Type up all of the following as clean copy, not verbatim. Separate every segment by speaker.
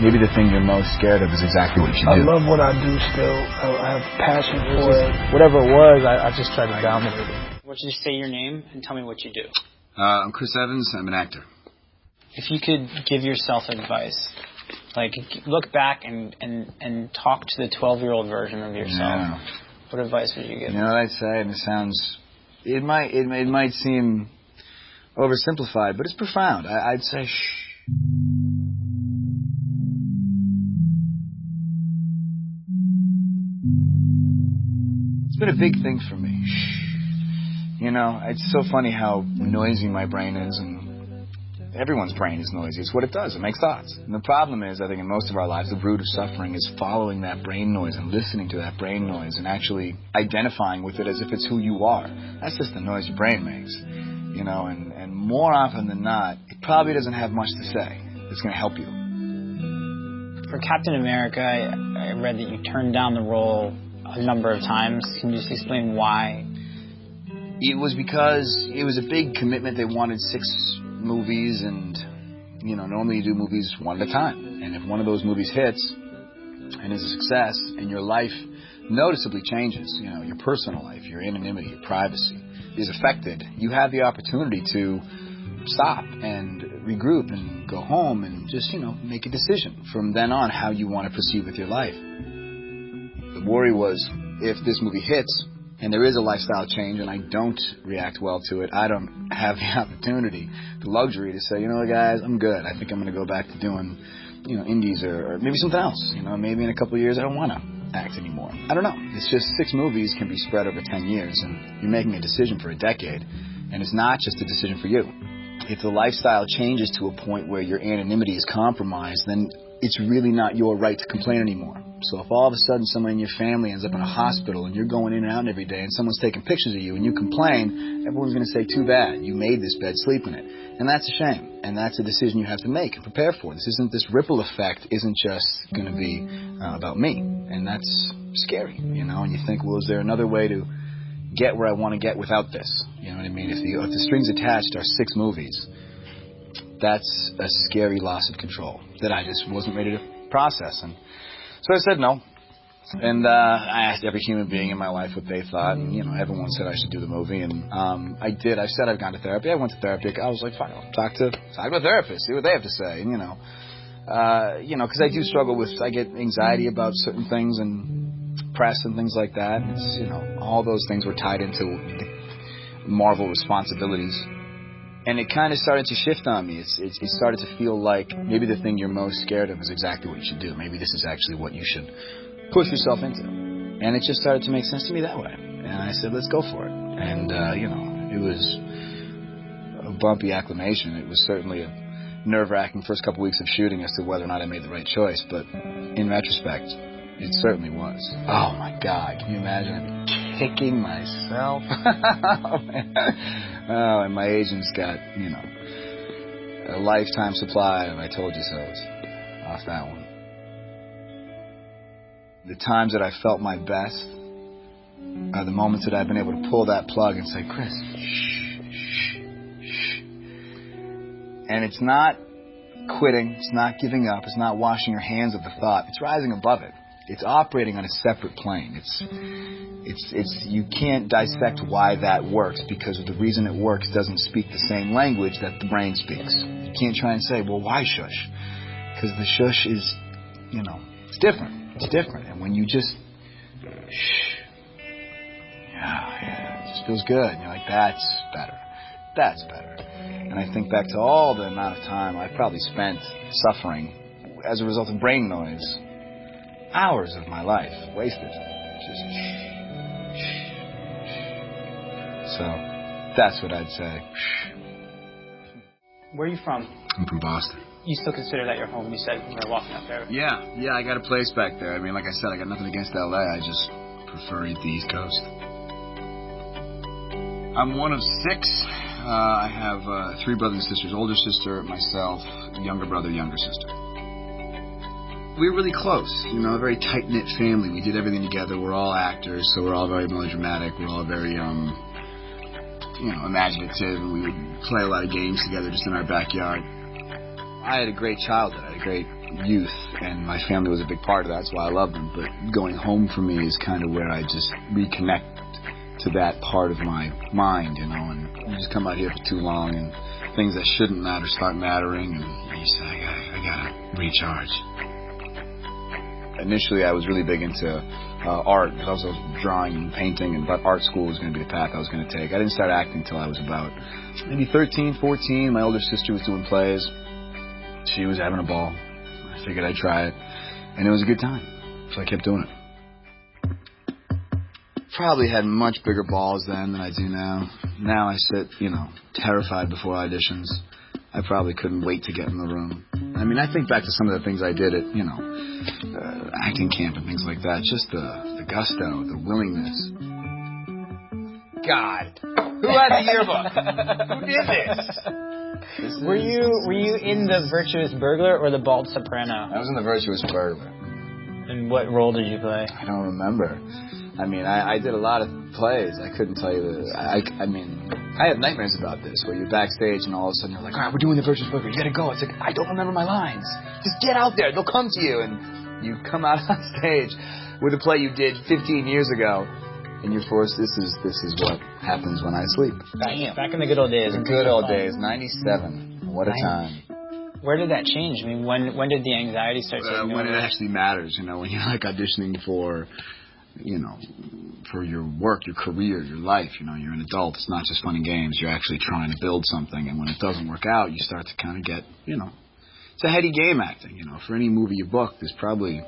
Speaker 1: maybe the thing you're most scared of is exactly what you do.
Speaker 2: I love what I do still. I have passion for it.
Speaker 3: Whatever it was, I just tried to dominate it.
Speaker 4: I want you to say your name and tell me what you do.
Speaker 1: I'm Chris Evans. I'm an actor.
Speaker 4: If you could give yourself advice, like look back and talk to the 12-year-old version of yourself, what advice would you give?
Speaker 1: You know what I'd say, and it might seem oversimplified, but it's profound. I'd say shh. It's been a big thing for me. You know, it's so funny how noisy my brain is, and everyone's brain is noisy. It's what it does. It makes thoughts. And the problem is, I think in most of our lives, the root of suffering is following that brain noise and listening to that brain noise and actually identifying with it as if it's who you are. That's just the noise your brain makes. You know, and more often than not, it probably doesn't have much to say that's going to help you.
Speaker 4: For Captain America, I read that you turned down the role a number of times. Can you just explain why?
Speaker 1: It was because it was a big commitment. They wanted 6 movies, and, you know, normally you do movies one at a time. And if one of those movies hits and is a success and your life noticeably changes, you know, your personal life, your anonymity, your privacy is affected, you have the opportunity to stop and regroup and go home and just, you know, make a decision from then on how you want to proceed with your life. The worry was, if this movie hits and there is a lifestyle change and I don't react well to it, I don't have the opportunity, the luxury to say, you know what, guys, I'm good. I think I'm going to go back to doing, you know, indies or maybe something else. You know, maybe in a couple of years I don't want to act anymore. I don't know. It's just 6 movies can be spread over 10 years, and you're making a decision for a decade, and it's not just a decision for you. If the lifestyle changes to a point where your anonymity is compromised, then it's really not your right to complain anymore. So if all of a sudden someone in your family ends up in a hospital and you're going in and out every day and someone's taking pictures of you and you complain, everyone's going to say, too bad, you made this bed, sleep in it. And that's a shame. And that's a decision you have to make and prepare for. This ripple effect isn't just going to be about me. And that's scary, you know. And you think, well, is there another way to get where I want to get without this? You know what I mean? If the strings attached are 6 movies, that's a scary loss of control that I just wasn't ready to process. And so I said no. And I asked every human being in my life what they thought. And, you know, everyone said I should do the movie. And I did. I said I've gone to therapy. I went to therapy. I was like, fine, I'll talk to a therapist, see what they have to say. And, you know, because I do struggle with, I get anxiety about certain things and press and things like that. It's, you know, all those things were tied into Marvel responsibilities. And it kind of started to shift on me. It started to feel like maybe the thing you're most scared of is exactly what you should do. Maybe this is actually what you should push yourself into. And it just started to make sense to me that way. And I said, let's go for it. And, you know, it was a bumpy acclimation. It was certainly a nerve-wracking first couple weeks of shooting as to whether or not I made the right choice. But in retrospect, it certainly was. Oh, my God. Can you imagine? I'm kicking myself. Oh, man. Oh, and my agent's got, you know, a lifetime supply of I told you so's off that one. The times that I felt my best are the moments that I've been able to pull that plug and say, Chris, shh, shh, shh. And it's not quitting, it's not giving up, it's not washing your hands of the thought. It's rising above it. It's operating on a separate plane. It's you can't dissect why that works, because the reason it works doesn't speak the same language that the brain speaks. You can't try and say, well, why shush? Because the shush is, you know, it's different. It's different. And when you just shh, yeah, it just feels good. And you're like, that's better. That's better. And I think back to all the amount of time I probably spent suffering as a result of brain noise. Hours of my life wasted. Just so that's what I'd say.
Speaker 4: Where are you from?
Speaker 1: I'm from Boston.
Speaker 4: You still consider that your home? You said when you were walking up there.
Speaker 1: Yeah, I got a place back there. I mean, like I said, I got nothing against LA. I just prefer the East Coast. I'm one of 6. I have 3 brothers and sisters. Older sister, myself, younger brother, younger sister. We were really close, you know, a very tight-knit family. We did everything together. We're all actors, so we're all very melodramatic. We're all very, you know, imaginative. And we would play a lot of games together just in our backyard. I had a great childhood. I had a great youth, and my family was a big part of that. That's why I love them. But going home for me is kind of where I just reconnect to that part of my mind, you know. And you just come out here for too long, and things that shouldn't matter start mattering, and you say, I gotta recharge. Initially, I was really big into art. I was drawing and painting, and art school was going to be the path I was going to take. I didn't start acting until I was about maybe 13, 14. My older sister was doing plays. She was having a ball. I figured I'd try it, and it was a good time, so I kept doing it. Probably had much bigger balls then than I do now. Now I sit, terrified before auditions. I probably couldn't wait to get in the room. I mean, I think back to some of the things I did at, acting camp and things like that. Just the gusto, the willingness. God, who had the yearbook? Who did this?
Speaker 4: Were you in The Virtuous Burglar or The Bald Soprano?
Speaker 1: I was in The Virtuous Burglar.
Speaker 4: And what role did you play?
Speaker 1: I don't remember. I mean, I did a lot of plays. I couldn't tell you. I have nightmares about this, where you're backstage and all of a sudden you're like, all right, we're doing The Virtuous Burglar. You got to go. It's like, I don't remember my lines. Just get out there. They'll come to you. And you come out on stage with a play you did 15 years ago, and you're forced. This is what happens when I sleep.
Speaker 4: Back in the good old days.
Speaker 1: The good old days. 97. What a time.
Speaker 4: Where did that change? I mean, when did the anxiety start taking
Speaker 1: when
Speaker 4: over?
Speaker 1: it actually matters, when you're like auditioning for, for your work, your career, your life, you're an adult. It's not just fun and games. You're actually trying to build something. And when it doesn't work out, you start to kind of get, it's a heady game acting. For any movie you book, there's probably,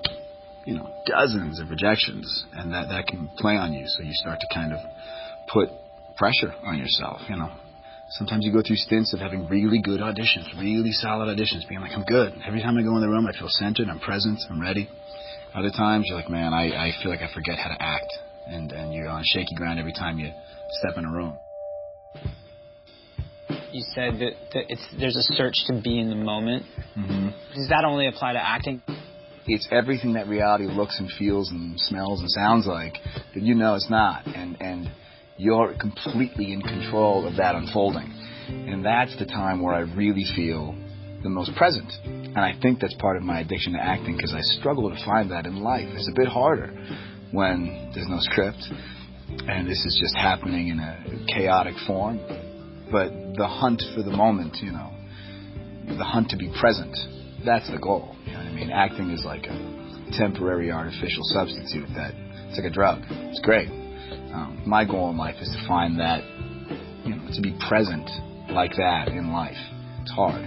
Speaker 1: dozens of rejections, and that can play on you. So you start to kind of put pressure on yourself, Sometimes you go through stints of having really good auditions, really solid auditions, being like, I'm good. Every time I go in the room, I feel centered, I'm present, I'm ready. Other times, you're like, man, I feel like I forget how to act. And you're on shaky ground every time you step in a room.
Speaker 4: You said that there's a search to be in the moment.
Speaker 1: Mm-hmm.
Speaker 4: Does that only apply to acting?
Speaker 1: It's everything that reality looks and feels and smells and sounds like that it's not. And you're completely in control of that unfolding. And that's the time where I really feel the most present. And I think that's part of my addiction to acting, because I struggle to find that in life. It's a bit harder when there's no script and this is just happening in a chaotic form. But the hunt for the moment, the hunt to be present, that's the goal. You know what I mean? Acting is like a temporary artificial substitute it's like a drug. It's great. My goal in life is to find that, to be present like that in life. It's hard.